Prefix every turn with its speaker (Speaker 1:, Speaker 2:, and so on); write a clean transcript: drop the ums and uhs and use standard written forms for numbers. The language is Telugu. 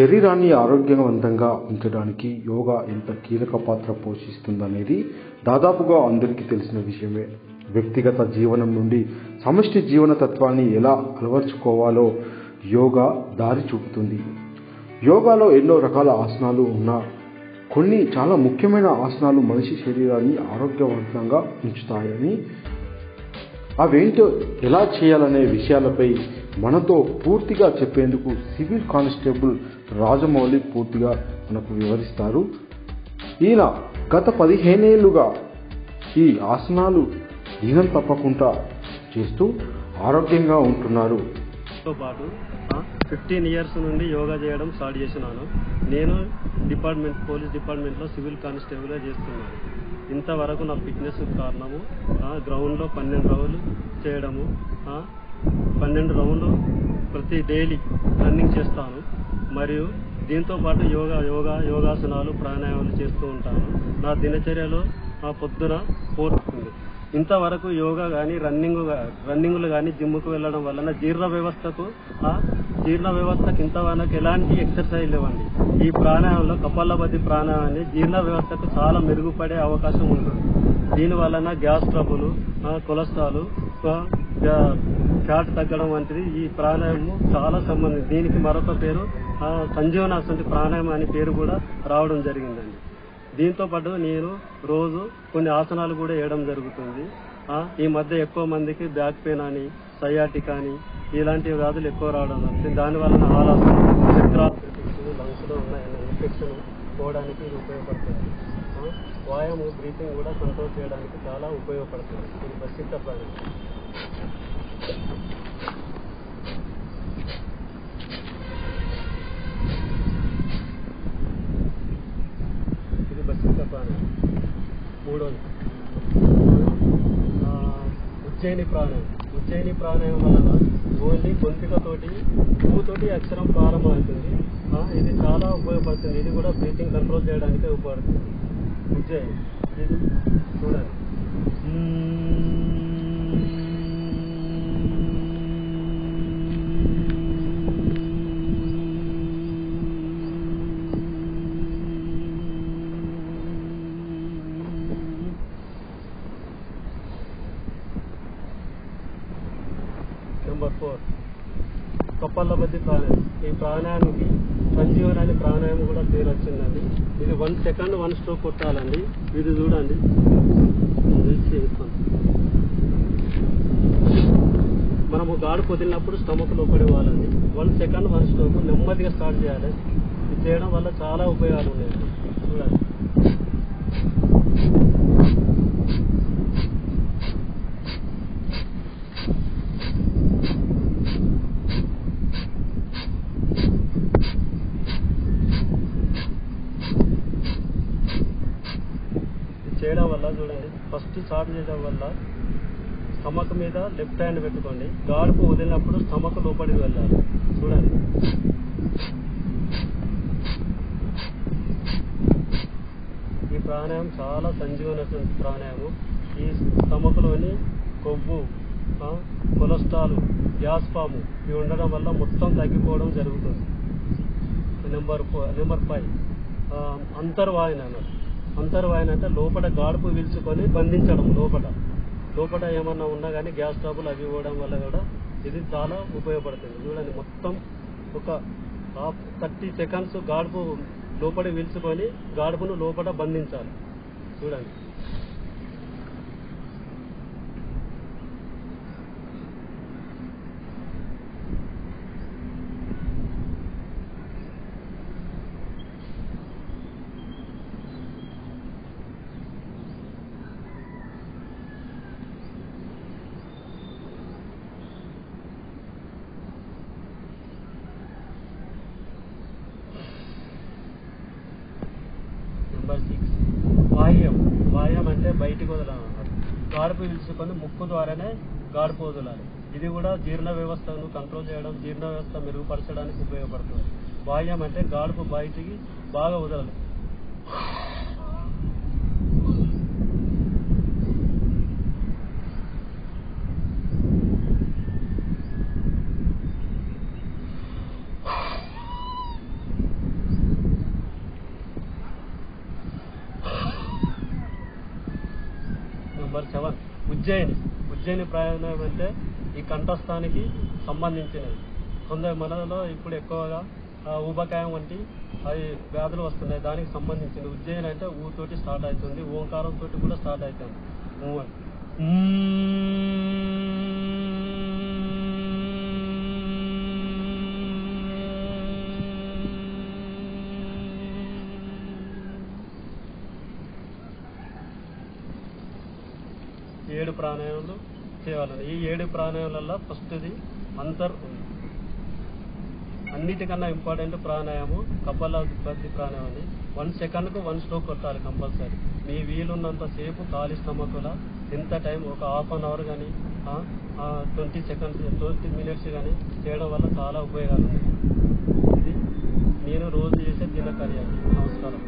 Speaker 1: శరీరాన్ని ఆరోగ్యవంతంగా ఉంచడానికి యోగా ఎంత కీలక పాత్ర పోషిస్తుందనేది దాదాపుగా అందరికీ తెలిసిన విషయమే. వ్యక్తిగత జీవనం నుండి సమష్టి జీవన తత్వాన్ని ఎలా అలవర్చుకోవాలో యోగా దారి చూపుతుంది. యోగాలో ఎన్నో రకాల ఆసనాలు ఉన్నా కొన్ని చాలా ముఖ్యమైన ఆసనాలు మనిషి శరీరాన్ని ఆరోగ్యవంతంగా ఉంచుతాయని, అవేంటో ఎలా చేయాలనే విషయాలపై మనతో పూర్తిగా చెప్పేందుకు సివిల్ కానిస్టేబుల్ రాజమౌళి పూర్తిగా మనకు వివరిస్తారు. ఈయన గత 15 ఏళ్లుగా ఈ ఆసనాలు దినం తప్పకుండా చేస్తూ ఆరోగ్యంగా ఉంటున్నారు.
Speaker 2: తో పాటు 15 ఇయర్స్ నుండి యోగా చేయడం స్టార్ట్ చేసినాను. నేను పోలీస్ డిపార్ట్మెంట్లో సివిల్ కానిస్టేబుల్గా చేస్తున్నాను. ఇంతవరకు నా ఫిట్నెస్ కారణము గ్రౌండ్లో 12 రౌండ్లు చేయడము, 12 రౌండ్లు ప్రతి డైలీ రన్నింగ్ చేస్తాను. మరియు దీంతో పాటు యోగాసనాలు ప్రాణాయామాలు చేస్తూ ఉంటాను. నా దినచర్యలో పొద్దున 4 ఉంది. ఇంతవరకు యోగా కానీ రన్నింగ్లు కానీ జిమ్కు వెళ్ళడం వలన జీర్ణ వ్యవస్థకు ఇంతవరకు ఎలాంటి ఎక్సర్సైజ్ లేవండి. ఈ ప్రాణాయామంలో కపాలభాతి ప్రాణాయామాన్ని జీర్ణ వ్యవస్థకు చాలా మెరుగుపడే అవకాశం ఉంటుంది. దీని వలన గ్యాస్ ట్రబుల్, కొలెస్ట్రాల్, ఫ్యాట్ తగ్గడం వంటిది ఈ ప్రాణాయామం చాలా సంబంధించి. దీనికి మరొక పేరు సంజీవనాసన ప్రాణాయామం అనే పేరు కూడా రావడం జరిగిందండి. దీంతో పాటు నేను రోజు కొన్ని ఆసనాలు కూడా వేయడం జరుగుతుంది. ఈ మధ్య ఎక్కువ మందికి బ్యాక్ పెయిన్ అని, సయాటిక్ అని ఇలాంటి వ్యాధులు ఎక్కువ రావడం జరుగుతుంది. దానివల్ల ఆలాసన, లంగ్స్లో ఉన్న ఇన్ఫెక్షన్ పోవడానికి ఇది ఉపయోగపడుతుంది. వ్యాయామం బ్రీతింగ్ కూడా కంట్రోల్ చేయడానికి చాలా ఉపయోగపడుతుంది. ఇది ప్రసిద్ధ ప్రాణాయామం. మూడోది ఉజ్జయిని ప్రాణాయామం వలన ఓన్లీ గొంతుకతోటి పువ్వుతోటి అక్షరం ప్రారంభమవుతుంది. ఇది చాలా ఉపయోగపడుతుంది. ఇది కూడా బ్రీతింగ్ కంట్రోల్ చేయడానికి ఉపయోగపడుతుంది. ఉజ్జయిని ఇది చూడండి. నెంబర్ 4 కపాలభాతి ప్రాణాయామం. ఈ ప్రాణాయామానికి సంజీవన్ అనే ప్రాణాయామం కూడా పేరు వచ్చిందండి. ఇది 1 సెకండ్ 1 స్ట్రోక్ కొట్టాలండి. ఇది చూడండి, మనము గాడు పొదిలినప్పుడు స్టమక్ లోపడి ఇవ్వాలండి. 1 సెకండ్ 1 స్ట్రోక్ నెమ్మదిగా స్టార్ట్ చేయాలి. ఇది చేయడం వల్ల చాలా ఉపయోగాలు ఉన్నాయండి. చూడండి. చేయడం వల్ల చూడండి, ఫస్ట్ స్టార్ట్ చేయడం వల్ల స్టమక్ మీద లెఫ్ట్ హ్యాండ్ పెట్టుకోండి. గాడుపు వదిలినప్పుడు స్టమక్ లోపలికి వెళ్ళాలి. చూడండి. ఈ ప్రాణాయామం చాలా సంజీవనటువంటి ప్రాణాయామం. ఈ స్టమక్లోని కొవ్వు, కొలెస్ట్రాల్, గ్యాస్ ఫామ్ ఇవి ఉండడం వల్ల మొత్తం తగ్గిపోవడం జరుగుతుంది. నెంబర్ 5 అంతర్వాయన అన్నట్టు. అంతర్వాయన అంటే లోపల గాడుపు పీల్చుకొని బంధించడం. లోపల ఏమన్నా ఉన్నా కానీ గ్యాస్ ట్రబుల్ అవి ఇవ్వడం వల్ల కూడా ఇది చాలా ఉపయోగపడుతుంది. చూడండి, మొత్తం ఒక 30 సెకండ్స్ గాడుపు లోపల పీల్చుకొని గాడుపును లోపల బంధించాలి. చూడండి. నెంబర్ 6 వాయం అంటే బయటికి వదలడం. గాడుపు పీల్చుకొని ముక్కు ద్వారానే గాడుపు వదలాలి. ఇది కూడా జీర్ణ వ్యవస్థను కంట్రోల్ చేయడం, జీర్ణ వ్యవస్థ మెరుగుపరచడానికి ఉపయోగపడుతుంది. వాయం అంటే గాడుపు బయటికి బాగా వదలాలి. నెంబర్ 7 ఉజ్జయిని ప్రాణాయామం అంటే ఈ కంఠస్థానికి సంబంధించినది. కొందరు మనలో ఇప్పుడు ఎక్కువగా ఊబకాయం వంటి అవి వ్యాధులు వస్తున్నాయి, దానికి సంబంధించింది. ఉజ్జయిని అంటే ఊతోటి స్టార్ట్ అవుతుంది, ఓంకారం తోటి కూడా స్టార్ట్ అవుతుంది. ఏడు ప్రాణాయామాలు చేయాలని. ఈ 7 ప్రాణాయామాలలో ఫస్ట్ది అంతర్ ఉంది. అన్నిటికన్నా ఇంపార్టెంట్ ప్రాణాయామం కపాలభాతి ప్రాణాయామం అని. 1 సెకండ్కు 1 స్ట్రోక్ కొట్టాలి కంపల్సరీ. మీ వీలున్నంత సేపు ఖాళీ స్టమక్ల ఎంత టైం, ఒక హాఫ్ అన్ అవర్ కానీ 20 మినిట్స్ కానీ చేయడం వల్ల చాలా ఉపయోగాలు ఉన్నాయి. ఇది నేను రోజు చేసే దినచర్య. నమస్కారం.